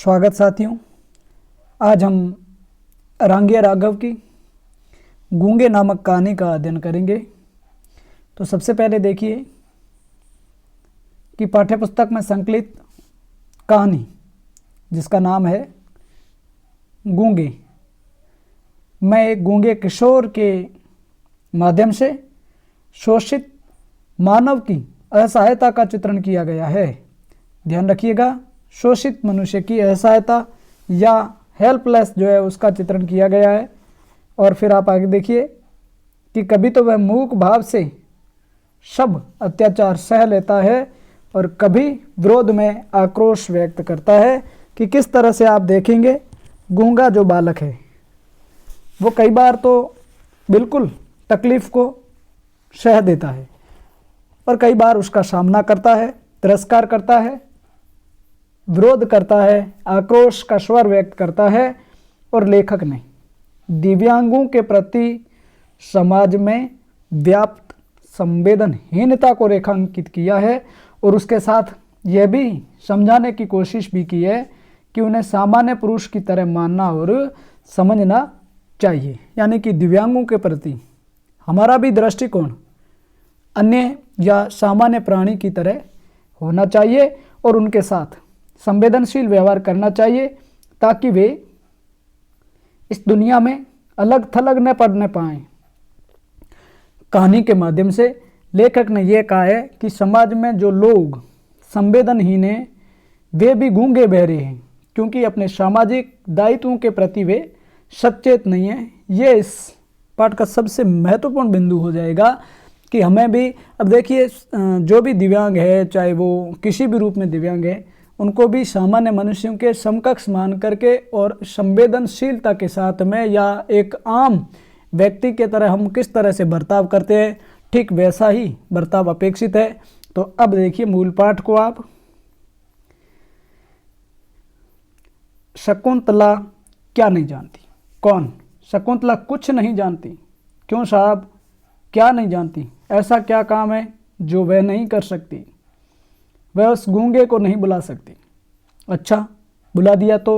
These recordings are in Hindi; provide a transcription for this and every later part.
स्वागत साथियों। आज हम रांगिया राघव की गूंगे नामक कहानी का अध्ययन करेंगे। तो सबसे पहले देखिए कि पाठ्यपुस्तक में संकलित कहानी जिसका नाम है गूंगे, मैं एक गूंगे किशोर के माध्यम से शोषित मानव की असहायता का चित्रण किया गया है। ध्यान रखिएगा, शोषित मनुष्य की असहायता या हेल्पलेस जो है उसका चित्रण किया गया है। और फिर आप आगे देखिए कि कभी तो वह मूक भाव से सब अत्याचार सह लेता है और कभी विरोध में आक्रोश व्यक्त करता है। कि किस तरह से आप देखेंगे गूंगा जो बालक है वो कई बार तो बिल्कुल तकलीफ़ को सह देता है और कई बार उसका सामना करता है, तिरस्कार करता है, विरोध करता है, आक्रोश का स्वर व्यक्त करता है। और लेखक ने दिव्यांगों के प्रति समाज में व्याप्त संवेदनहीनता को रेखांकित किया है और उसके साथ यह भी समझाने की कोशिश भी की है कि उन्हें सामान्य पुरुष की तरह मानना और समझना चाहिए। यानी कि दिव्यांगों के प्रति हमारा भी दृष्टिकोण अन्य या सामान्य प्राणी की तरह होना चाहिए और उनके साथ संवेदनशील व्यवहार करना चाहिए ताकि वे इस दुनिया में अलग थलग न पड़ने पाएं। कहानी के माध्यम से लेखक ने यह कहा है कि समाज में जो लोग संवेदनहीन हैं वे भी गूंगे बहरे हैं क्योंकि अपने सामाजिक दायित्वों के प्रति वे सचेत नहीं हैं। ये इस पाठ का सबसे महत्वपूर्ण बिंदु हो जाएगा कि हमें भी, अब देखिए जो भी दिव्यांग है, चाहे वो किसी भी रूप में दिव्यांग है, उनको भी सामान्य मनुष्यों के समकक्ष मान करके और संवेदनशीलता के साथ में या एक आम व्यक्ति के तरह हम किस तरह से बर्ताव करते हैं, ठीक वैसा ही बर्ताव अपेक्षित है। तो अब देखिए मूल पाठ को आप। शकुंतला क्या नहीं जानती? कौन? शकुंतला कुछ नहीं जानती। क्यों साहब, क्या नहीं जानती? ऐसा क्या काम है जो वह नहीं कर सकती? वह उस गूंगे को नहीं बुला सकती। अच्छा, बुला दिया तो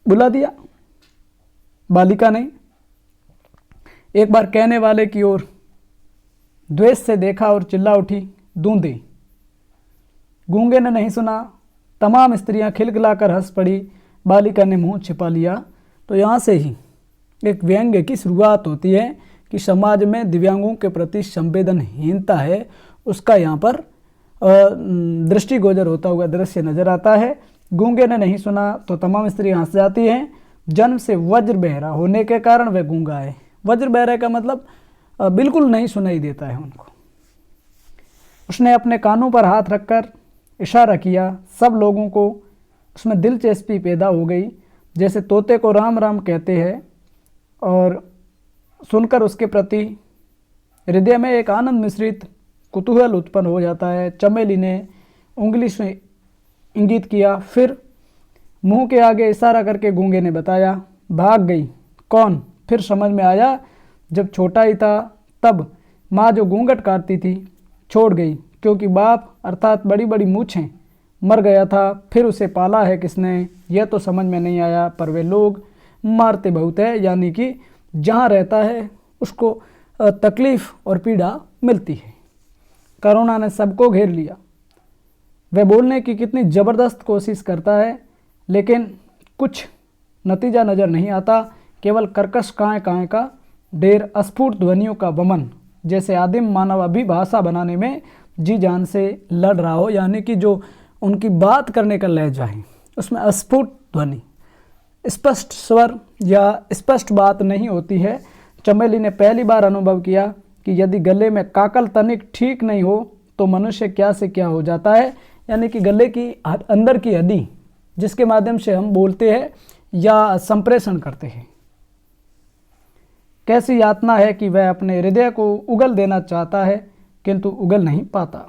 बुला दिया, बालिका ने एक बार कहने वाले की ओर द्वेष से देखा और चिल्ला उठी, दूंदे। गूंगे ने नहीं सुना। तमाम स्त्रियां खिलखिलाकर हंस पड़ी। बालिका ने मुंह छिपा लिया। तो यहाँ से ही एक व्यंग्य की शुरुआत होती है कि समाज में दिव्यांगों के प्रति संवेदनहीनता है, उसका यहाँ पर दृष्टिगोचर होता हुआ दृश्य नजर आता है। गूंगे ने नहीं सुना तो तमाम स्त्रियां हंस जाती हैं। जन्म से वज्र बहरा होने के कारण वह गूंगा है। वज्र बहरा का मतलब बिल्कुल नहीं सुनाई देता है उनको। उसने अपने कानों पर हाथ रखकर इशारा किया। सब लोगों को उसमें दिलचस्पी पैदा हो गई, जैसे तोते को राम राम कहते हैं, और सुनकर उसके प्रति हृदय में एक आनंद मिश्रित कुतूहल उत्पन्न हो जाता है। चमेली ने उंगली से इंगित किया, फिर मुंह के आगे इशारा करके गूंगे ने बताया। भाग गई। कौन? फिर समझ में आया, जब छोटा ही था तब माँ जो घूंघट काटती थी छोड़ गई क्योंकि बाप अर्थात बड़ी बड़ी मूछें मर गया था। फिर उसे पाला है किसने, यह तो समझ में नहीं आया, पर वे लोग मारते बहुत है। यानी कि जहाँ रहता है उसको तकलीफ़ और पीड़ा मिलती है। कोरोना ने सबको घेर लिया। वह बोलने की कितनी ज़बरदस्त कोशिश करता है लेकिन कुछ नतीजा नज़र नहीं आता, केवल कर्कश काएँ काएँ का ढेर, अस्फुट ध्वनियों का वमन, जैसे आदिम मानव अभी भाषा बनाने में जी जान से लड़ रहा हो। यानी कि जो उनकी बात करने का लहजा है उसमें अस्फुट ध्वनि, स्पष्ट स्वर या स्पष्ट बात नहीं होती है। चमेली ने पहली बार अनुभव किया कि यदि गले में काकल तनिक ठीक नहीं हो तो मनुष्य क्या से क्या हो जाता है। यानी कि गले की अंदर की हड्डी जिसके माध्यम से हम बोलते हैं या संप्रेषण करते हैं, कैसी यातना है कि वह अपने हृदय को उगल देना चाहता है किंतु उगल नहीं पाता।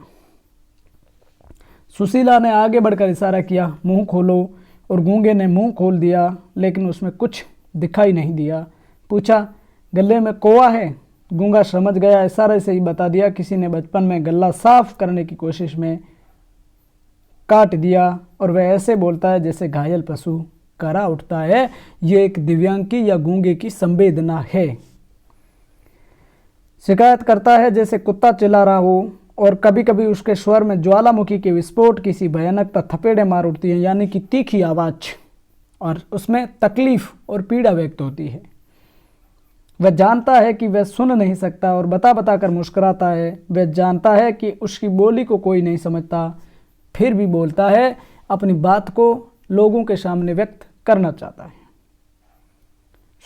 सुशीला ने आगे बढ़कर इशारा किया, मुंह खोलो, और गूंगे ने मुंह खोल दिया लेकिन उसमें कुछ दिखाई नहीं दिया। पूछा, गले में कोआ है? गूंगा समझ गया, इशारे से ही बता दिया। किसी ने बचपन में गला साफ करने की कोशिश में काट दिया और वह ऐसे बोलता है जैसे घायल पशु करा उठता है। ये एक दिव्यांग की या गूंगे की संवेदना है। शिकायत करता है जैसे कुत्ता चिल्ला रहा हो, और कभी कभी उसके स्वर में ज्वालामुखी के विस्फोट की सी भयानकता थपेड़े मार उठती है, यानी कि तीखी आवाज़, और उसमें तकलीफ और पीड़ा व्यक्त होती है। वह जानता है कि वह सुन नहीं सकता और बता बता कर मुस्कुराता है। वह जानता है कि उसकी बोली को कोई नहीं समझता, फिर भी बोलता है, अपनी बात को लोगों के सामने व्यक्त करना चाहता है।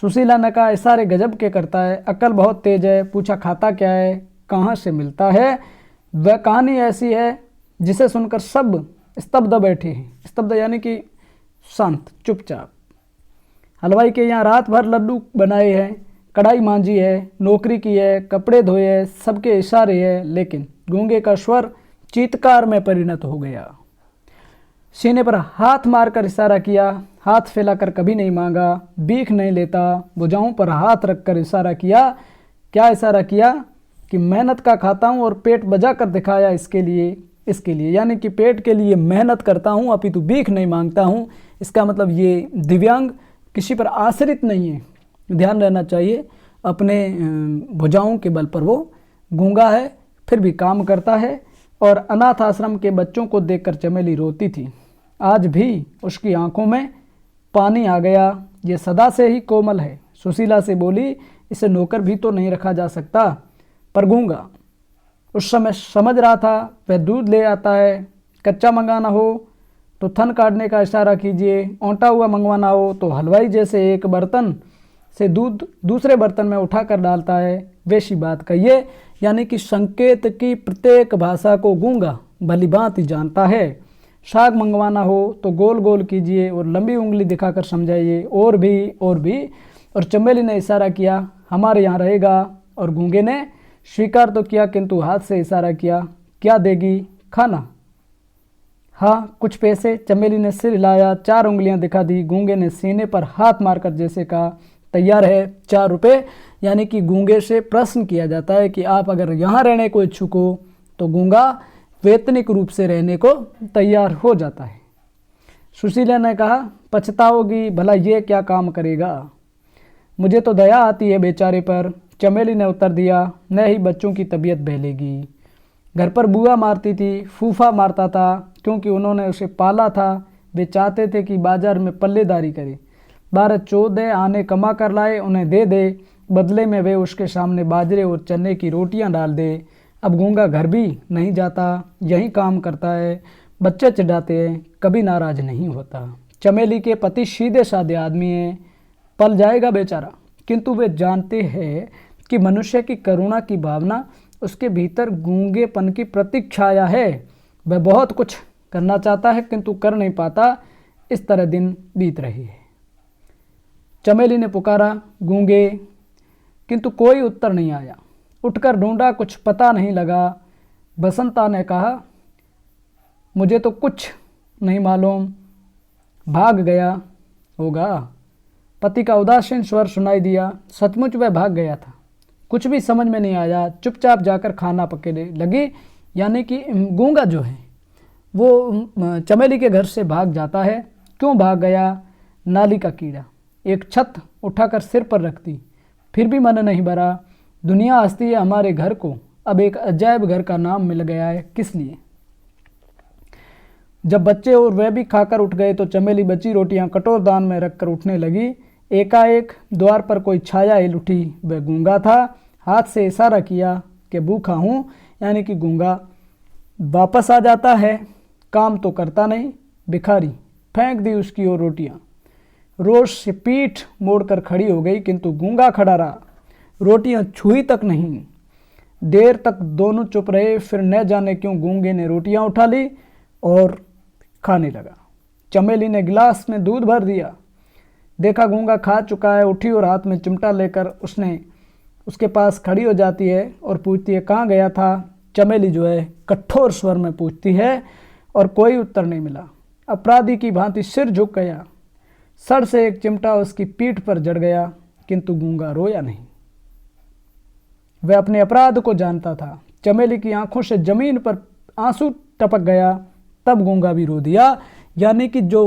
सुशीला ने कहा, इशारे गजब के करता है, अक्ल बहुत तेज है। पूछा, खाता क्या है, कहाँ से मिलता है? वह कहानी ऐसी है जिसे सुनकर सब स्तब्ध बैठे हैं। स्तब्ध यानी कि शांत, चुपचाप। हलवाई के यहाँ रात भर लड्डू बनाए हैं, कढ़ाई मांजी है, नौकरी की है, कपड़े धोए हैं, सबके इशारे हैं, लेकिन गूंगे का स्वर चीत्कार में परिणत हो गया। सीने पर हाथ मारकर इशारा किया, हाथ फैलाकर कभी नहीं मांगा, भीख नहीं लेता। भुजाओं पर हाथ रखकर इशारा किया। क्या इशारा किया? कि मेहनत का खाता हूँ और पेट बजा कर दिखाया इसके लिए, यानी कि पेट के लिए मेहनत करता हूँ, अपितु भीख नहीं मांगता हूँ। इसका मतलब ये दिव्यांग किसी पर आश्रित नहीं है, ध्यान रहना चाहिए। अपने भुजाओं के बल पर वो गूंगा है, फिर भी काम करता है। और अनाथ आश्रम के बच्चों को देखकर चमेली रोती थी। आज भी उसकी आंखों में पानी आ गया। ये सदा से ही कोमल है। सुशीला से बोली, इसे नौकर भी तो नहीं रखा जा सकता। पर गूंगा उस समय समझ रहा था, वह दूध ले आता है, कच्चा मंगाना हो तो थन काटने का इशारा कीजिए, औंटा हुआ मंगवाना हो तो हलवाई जैसे एक बर्तन से दूध दूसरे बर्तन में उठाकर डालता है, वैसी बात कहिए। यानी कि संकेत की प्रत्येक भाषा को गूंगा भलीभांति जानता है। साग मंगवाना हो तो गोल गोल कीजिए और लंबी उंगली दिखाकर समझाइए, और भी। और चमेली ने इशारा किया, हमारे यहाँ रहेगा। और गूंगे ने स्वीकार तो किया, किंतु हाथ से इशारा किया, क्या देगी? खाना। हाँ, कुछ पैसे। चमेली ने सिर हिलाया, 4 उंगलियां दिखा दी। गूंगे ने सीने पर हाथ मारकर जैसे कहा, तैयार है, 4 रुपये। यानी कि गूंगे से प्रश्न किया जाता है कि आप अगर यहाँ रहने को इच्छुक हो, तो गूंगा वैतनिक रूप से रहने को तैयार हो जाता है। सुशीला ने कहा, पछताओगी, भला ये क्या काम करेगा? मुझे तो दया आती है बेचारे पर। चमेली ने उत्तर दिया, न ही बच्चों की तबीयत बहलेगी। घर पर बुआ मारती थी, फूफा मारता था, क्योंकि उन्होंने उसे पाला था। वे चाहते थे कि बाजार में पल्लेदारी करे, 12-14 आने कमा कर लाए, उन्हें दे दे, बदले में वे उसके सामने बाजरे और चने की रोटियां डाल दे। अब गूंगा घर भी नहीं जाता, यही काम करता है। बच्चे चिढ़ाते हैं, कभी नाराज नहीं होता। चमेली के पति सीधे साधे आदमी हैं, पल जाएगा बेचारा, किंतु वे जानते हैं कि मनुष्य की करुणा की भावना उसके भीतर गूंगेपन की प्रतीक छाया है। वह बहुत कुछ करना चाहता है, किंतु कर नहीं पाता। इस तरह दिन बीत रही है। चमेली ने पुकारा, गूंगे, किंतु कोई उत्तर नहीं आया। उठकर ढूंढा, कुछ पता नहीं लगा। बसंता ने कहा, मुझे तो कुछ नहीं मालूम, भाग गया होगा। पति का उदासीन स्वर सुनाई दिया। सचमुच वह भाग गया था। कुछ भी समझ में नहीं आया। चुपचाप जाकर खाना पकाने लगी। यानी कि गूंगा जो है वो चमेली के घर से भाग जाता है। क्यों भाग गया? नाली का कीड़ा। एक छत उठाकर सिर पर रखती, फिर भी मन नहीं भरा। दुनिया हंसती है हमारे घर को अब एक अजायब घर का नाम मिल गया है। किस लिए? जब बच्चे और वह भी खाकर उठ गए तो चमेली बची रोटियां कटोरदान में रखकर उठने लगी। एकाएक द्वार पर कोई छाया हिल उठी। वह गूंगा था। हाथ से इशारा किया कि भूखा हूँ, यानी कि गूंगा वापस आ जाता है। काम तो करता नहीं। भिखारी फेंक दी उसकी ओर रोटियां। रोष से पीठ मोड़कर खड़ी हो गई, किंतु गूंगा खड़ा रहा। रोटियां छुई तक नहीं। देर तक दोनों चुप रहे। फिर न जाने क्यों गूंगे ने रोटियां उठा ली और खाने लगा। चमेली ने गिलास में दूध भर दिया। देखा गूंगा खा चुका है। उठी और हाथ में चिमटा लेकर उसके पास खड़ी हो जाती है और पूछती है, कहाँ गया था? चमेली जो है कठोर स्वर में पूछती है और कोई उत्तर नहीं मिला। अपराधी की भांति सिर झुक गया। सर से एक चिमटा उसकी पीठ पर जड़ गया, किंतु गूंगा रोया नहीं। वह अपने अपराध को जानता था। चमेली की आंखों से जमीन पर आंसू टपक गया। तब गूंगा भी रो दिया। यानी कि जो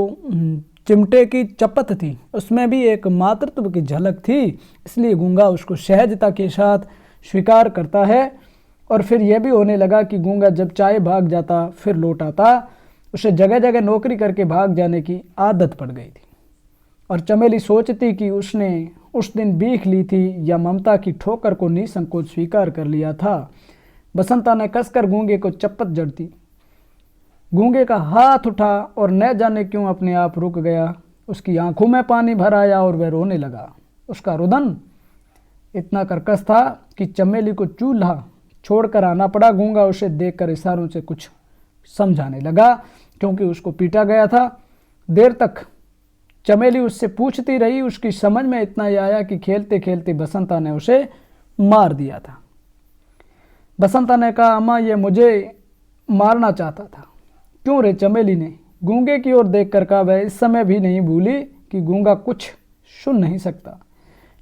चिमटे की चपत थी उसमें भी एक मातृत्व की झलक थी, इसलिए गूंगा उसको सहजता के साथ स्वीकार करता है। और फिर यह भी होने लगा कि गूंगा जब चाहे भाग जाता फिर लौट आता। उसे जगह जगह नौकरी करके भाग जाने की आदत पड़ गई थी। और चमेली सोचती कि उसने उस दिन भीख ली थी या ममता की ठोकर को निसंकोच स्वीकार कर लिया था। बसंता ने कसकर गूंगे को चप्पत जड़ती। गूंगे का हाथ उठा और न जाने क्यों अपने आप रुक गया। उसकी आंखों में पानी भर आया और वह रोने लगा। उसका रुदन इतना कर्कश था कि चमेली को चूल्हा छोड़कर आना पड़ा। गूंगा उसे देखकर इशारों से कुछ समझाने लगा, क्योंकि उसको पीटा गया था। देर तक चमेली उससे पूछती रही। उसकी समझ में इतना ही आया कि खेलते खेलते बसंता ने उसे मार दिया था। बसंता ने कहा, अम्मा ये मुझे मारना चाहता था। क्यों रे? चमेली ने गूंगे की ओर देखकर कहा। वह इस समय भी नहीं भूली कि गूंगा कुछ सुन नहीं सकता,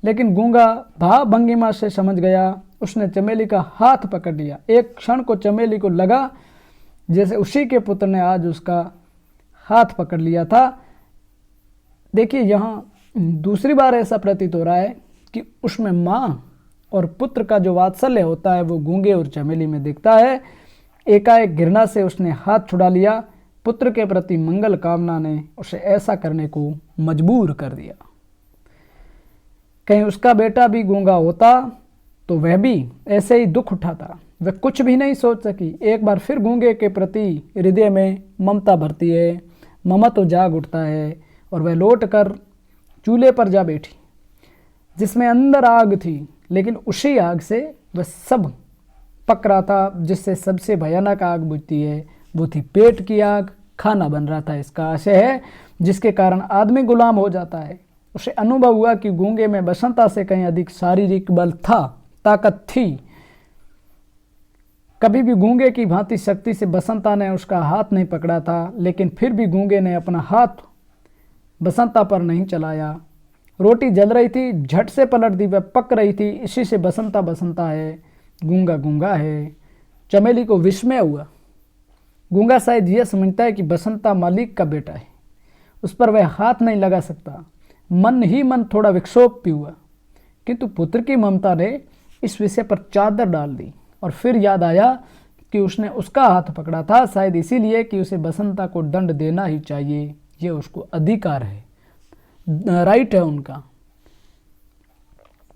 लेकिन गूंगा भाव भंगिमा से समझ गया। उसने चमेली का हाथ पकड़ लिया। एक क्षण को चमेली को लगा जैसे उसी के पुत्र ने आज उसका हाथ पकड़ लिया था। देखिए, यहाँ दूसरी बार ऐसा प्रतीत हो रहा है कि उसमें माँ और पुत्र का जो वात्सल्य होता है वो गूंगे और चमेली में दिखता है। एकाएक घृणा से उसने हाथ छुड़ा लिया। पुत्र के प्रति मंगल कामना ने उसे ऐसा करने को मजबूर कर दिया। कहीं उसका बेटा भी गूंगा होता तो वह भी ऐसे ही दुख उठाता। वह कुछ भी नहीं सोच सकी। एक बार फिर गूंगे के प्रति हृदय में ममता भरती है, ममत्व जाग उठता है और वह लौट कर चूल्हे पर जा बैठी, जिसमें अंदर आग थी, लेकिन उसी आग से वह सब पक रहा था। जिससे सबसे भयानक आग बुझती है वो थी पेट की आग। खाना बन रहा था, इसका आशय है, जिसके कारण आदमी गुलाम हो जाता है। उसे अनुभव हुआ कि गूंगे में बसंता से कहीं अधिक शारीरिक बल था, ताकत थी। कभी भी गूंगे की भांति शक्ति से बसंता ने उसका हाथ नहीं पकड़ा था, लेकिन फिर भी गूंगे ने अपना हाथ बसंता पर नहीं चलाया। रोटी जल रही थी, झट से पलट दी, वह पक रही थी। इसी से बसंता बसंता है, गूंगा गूंगा है। चमेली को विस्मय हुआ। गूंगा शायद यह समझता है कि बसंता मालिक का बेटा है, उस पर वह हाथ नहीं लगा सकता। मन ही मन थोड़ा विक्षोभ भी हुआ, किंतु पुत्र की ममता ने इस विषय पर चादर डाल दी। और फिर याद आया कि उसने उसका हाथ पकड़ा था, शायद इसीलिए कि उसे बसंता को दंड देना ही चाहिए। ये उसको अधिकार है, राइट है उनका।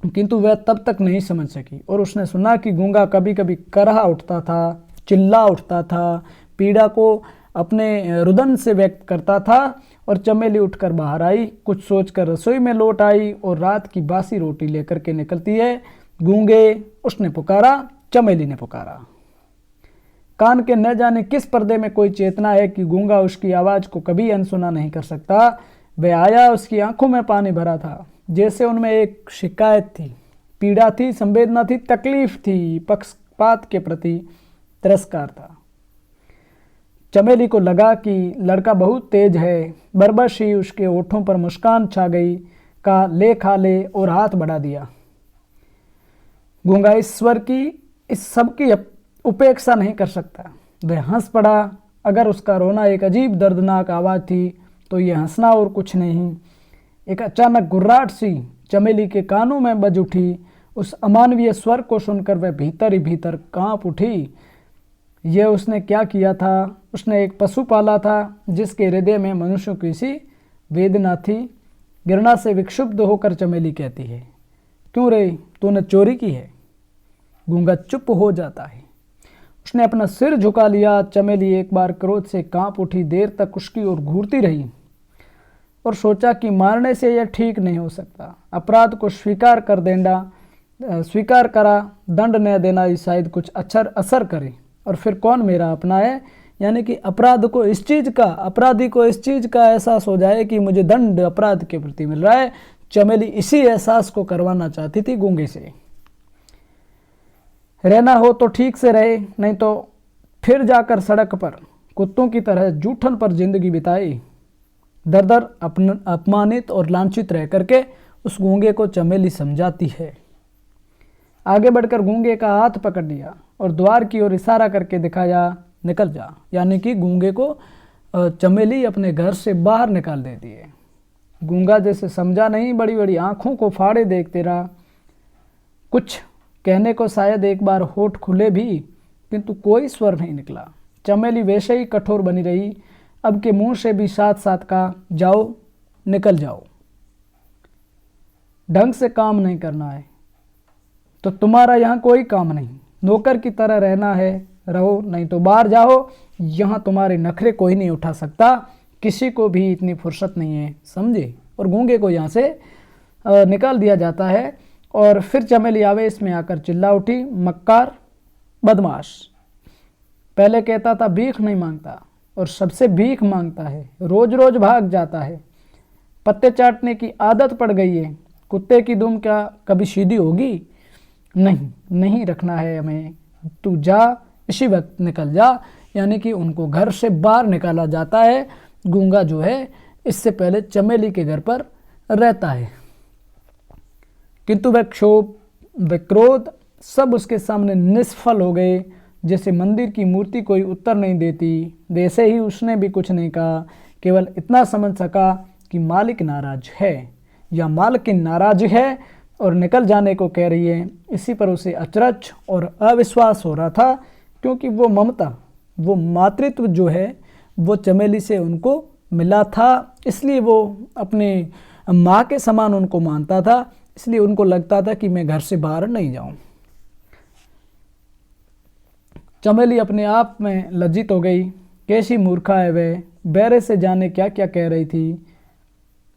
किंतु वह तब तक नहीं समझ सकी। और उसने सुना कि गूंगा कभी कभी करहा उठता था, चिल्ला उठता था, पीड़ा को अपने रुदन से व्यक्त करता था। और चमेली उठकर बाहर आई, कुछ सोचकर रसोई में लौट आई और रात की बासी रोटी लेकर के निकलती है। गूंगे, उसने पुकारा, चमेली ने पुकारा। कान के न जाने किस पर्दे में कोई चेतना है कि गूंगा उसकी आवाज़ को कभी अनसुना नहीं कर सकता। वह आया, उसकी आंखों में पानी भरा था, जैसे उनमें एक शिकायत थी, पीड़ा थी, संवेदना थी, तकलीफ थी, पक्षपात के प्रति तिरस्कार था। चमेली को लगा कि लड़का बहुत तेज है। बरबस ही उसके ओठों पर मुस्कान छा गई। का ले खा ले और हाथ बढ़ा दिया। गूंगा ईश्वर की इस सब की उपेक्षा नहीं कर सकता। वह हंस पड़ा। अगर उसका रोना एक अजीब दर्दनाक आवाज़ थी तो यह हंसना और कुछ नहीं। एक अचानक गुर्राहट सी चमेली के कानों में बज उठी। उस अमानवीय स्वर को सुनकर वह भीतर ही भीतर कांप उठी। यह उसने क्या किया था? उसने एक पशु पाला था जिसके हृदय में मनुष्यों की सी वेदना थी। घृणा से विक्षुब्ध होकर चमेली कहती है, क्यों रे, तूने चोरी की है? गूंगा चुप हो जाता है। उसने अपना सिर झुका लिया। चमेली एक बार क्रोध से कांप उठी। देर तक उसकी ओर घूरती रही और सोचा कि मारने से यह ठीक नहीं हो सकता। अपराध को स्वीकार करा, दंड न देना ही शायद कुछ असर करे। और फिर कौन मेरा अपना है? यानी कि अपराधी को इस चीज़ का एहसास हो जाए कि मुझे दंड अपराध के प्रति मिल रहा है। चमेली इसी एहसास को करवाना चाहती थी गूंगे से। रहना हो तो ठीक से रहे, नहीं तो फिर जाकर सड़क पर कुत्तों की तरह जूठन पर जिंदगी बिताई। दर दर अपमानित और लांछित रह करके उस गूंगे को चमेली समझाती है। आगे बढ़कर गूंगे का हाथ पकड़ लिया और द्वार की ओर इशारा करके दिखाया, निकल जा। यानी कि गूंगे को चमेली अपने घर से बाहर निकाल देती है। गूंगा जैसे समझा नहीं, बड़ी बड़ी आंखों को फाड़े देखते रहा। कुछ कहने को शायद एक बार होठ खुले भी, किंतु कोई स्वर नहीं निकला। चमेली वैसे ही कठोर बनी रही। अब के मुंह से भी साथ साथ कहा, जाओ, निकल जाओ। ढंग से काम नहीं करना है तो तुम्हारा यहाँ कोई काम नहीं। नौकर की तरह रहना है, रहो, नहीं तो बाहर जाओ। यहाँ तुम्हारे नखरे कोई नहीं उठा सकता, किसी को भी इतनी फुर्सत नहीं है, समझे। और गूंगे को यहाँ से निकाल दिया जाता है। और फिर चमेली आवेश में आकर चिल्ला उठी, मक्कार, बदमाश। पहले कहता था भीख नहीं मांगता, और सबसे भीख मांगता है, रोज रोज भाग जाता है। पत्ते चाटने की आदत पड़ गई है। कुत्ते की दुम क्या कभी सीधी होगी? नहीं, नहीं रखना है हमें, तू जा, इसी वक्त निकल जा। यानी कि उनको घर से बाहर निकाला जाता है। गूंगा जो है इससे पहले चमेली के घर पर रहता है, किंतु वह क्षोभ, वह क्रोध सब उसके सामने निष्फल हो गए। जैसे मंदिर की मूर्ति कोई उत्तर नहीं देती, वैसे ही उसने भी कुछ नहीं कहा। केवल इतना समझ सका कि मालिक नाराज है या मालकिन नाराज है और निकल जाने को कह रही है। इसी पर उसे अचरज और अविश्वास हो रहा था, क्योंकि वो ममता, वो मातृत्व जो है वो चमेली से उनको मिला था। इसलिए वो अपने माँ के समान उनको मानता था। इसलिए उनको लगता था कि मैं घर से बाहर नहीं जाऊं। चमेली अपने आप में लज्जित हो गई। कैसी मूर्खा है वह, बैरे से जाने क्या क्या कह रही थी,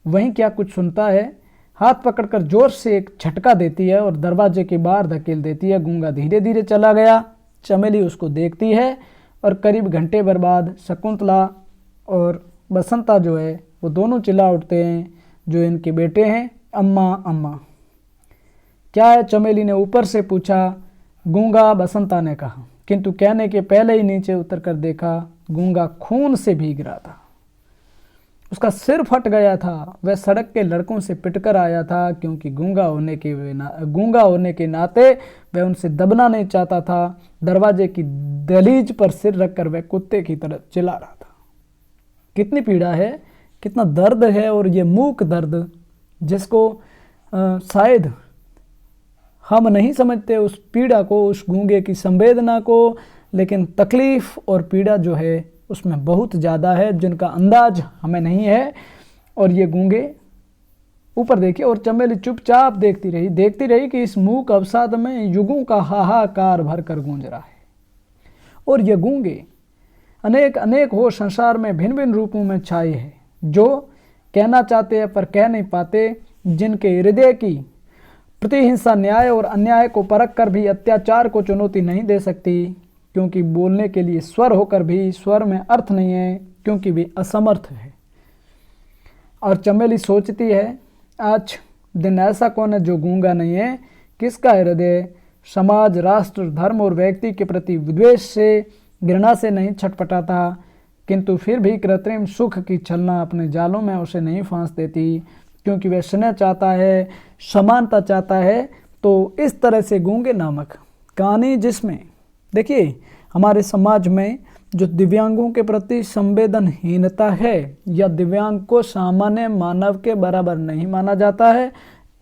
वहीं क्या कुछ सुनता है। हाथ पकड़कर जोर से एक झटका देती है और दरवाजे के बाहर धकेल देती है। गूंगा धीरे धीरे चला गया। चमेली उसको देखती है और करीब घंटे भर बाद शकुंतला और बसंता जो है वो दोनों चिल्ला उठते हैं, जो इनके बेटे हैं, अम्मा, अम्मा। क्या है? चमेली ने ऊपर से पूछा। गूंगा, बसंता ने कहा, किंतु कहने के पहले ही नीचे उतर कर देखा, गूंगा खून से भीग रहा था। उसका सिर फट गया था। वह सड़क के लड़कों से पिटकर आया था, क्योंकि गूंगा होने के नाते वह उनसे दबना नहीं चाहता था। दरवाजे की दहलीज पर सिर रखकर वह कुत्ते की तरह चिल्ला रहा था। कितनी पीड़ा है, कितना दर्द है। और ये मूक दर्द जिसको शायद हम नहीं समझते, उस पीड़ा को, उस गूंगे की संवेदना को, लेकिन तकलीफ और पीड़ा जो है उसमें बहुत ज़्यादा है, जिनका अंदाज हमें नहीं है। और ये गूंगे ऊपर देखिए, और चमेली चुपचाप देखती रही कि इस मूक अवसाद में युगों का हाहाकार भर कर गूंज रहा है। और ये गूंगे अनेक अनेक हो संसार में भिन्न भिन्न रूपों में छाए हैं, जो कहना चाहते हैं पर कह नहीं पाते, जिनके हृदय की प्रतिहिंसा न्याय और अन्याय को परख कर भी अत्याचार को चुनौती नहीं दे सकती, क्योंकि बोलने के लिए स्वर होकर भी स्वर में अर्थ नहीं है, क्योंकि वे असमर्थ है। और चमेली सोचती है, आज दिन ऐसा कौन है जो गूंगा नहीं है, किसका हृदय समाज, राष्ट्र, धर्म और व्यक्ति के प्रति विद्वेष से, घृणा से नहीं छटपटाता, किंतु फिर भी कृत्रिम सुख की छलना अपने जालों में उसे नहीं फांस देती, क्योंकि वह स्नेह चाहता है, समानता चाहता है। तो इस तरह से गूंगे नामक कहानी, जिसमें देखिए हमारे समाज में जो दिव्यांगों के प्रति संवेदनहीनता है या दिव्यांग को सामान्य मानव के बराबर नहीं माना जाता है,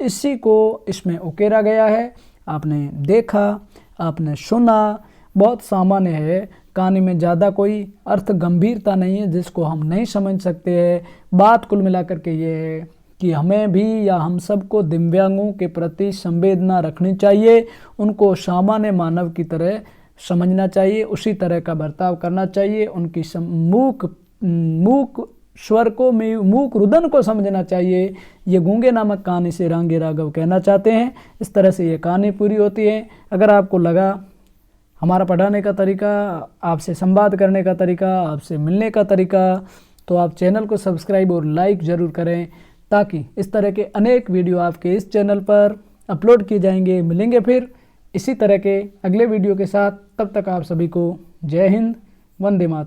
इसी को इसमें उकेरा गया है। आपने देखा, आपने सुना, बहुत सामान्य है। कहानी में ज़्यादा कोई अर्थ गंभीरता नहीं है जिसको हम नहीं समझ सकते हैं। बात कुल मिलाकर के ये है कि हमें भी या हम सबको दिव्यांगों के प्रति संवेदना रखनी चाहिए, उनको सामान्य मानव की तरह समझना चाहिए, उसी तरह का बर्ताव करना चाहिए, उनकी मूक स्वर को, मूक रुदन को समझना चाहिए। ये गूंगे नामक कहानी से रांगे राघव कहना चाहते हैं। इस तरह से ये कहानी पूरी होती है। अगर आपको लगा हमारा पढ़ाने का तरीका, आपसे संवाद करने का तरीका, आपसे मिलने का तरीका, तो आप चैनल को सब्सक्राइब और लाइक ज़रूर करें, ताकि इस तरह के अनेक वीडियो आपके इस चैनल पर अपलोड किए जाएंगे। मिलेंगे फिर इसी तरह के अगले वीडियो के साथ। तब तक आप सभी को जय हिंद, वंदे मातरम।